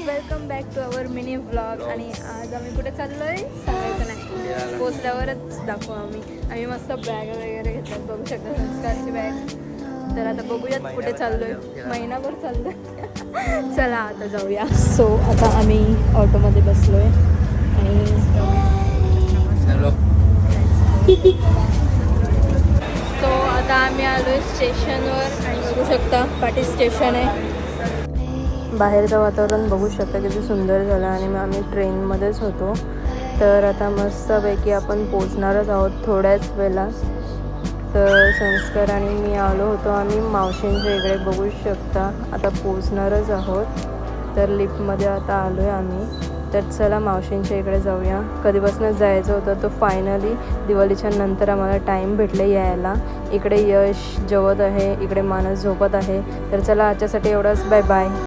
Welcome back to our mini vlog. आणि आज आम्ही कुठे चाललोय सांगायचं नाही, पोचल्यावरच दाखवू. आम्ही मस्त बॅग वगैरे घेतल्यात, बघू शकता संस्कारची बॅग. तर आता बघूयात कुठे चाललोय, महिनाभर चाललोय. चला आता जाऊया. सो आता आम्ही ऑटोमध्ये बसलोय आणि सो आता आम्ही आलोय स्टेशनवर आणि बघू शकता पाटी स्टेशन आहे. बाहेरचं वातावरण बघू शकता किती सुंदर झालं आणि आम्ही ट्रेनमध्येच होतो. तर आता मस्तपैकी आपण पोचणारच आहोत थोड्याच वेळेला. तर संस्कार आणि मी आलो होतो आम्ही मावशींच्या इकडे, बघू शकता आता पोचणारच आहोत. तर लिफ्टमध्ये आता आलो आहे आम्ही. तर चला मावशींच्या इकडे जाऊया. कधीपासूनच जायचं होतं, तो फायनली दिवाळीच्या नंतर आम्हाला टाईम भेटले यायला. इकडे यश जेवत आहे, इकडे मानस झोपत आहे. तर चला आजच्यासाठी एवढंच, बाय बाय.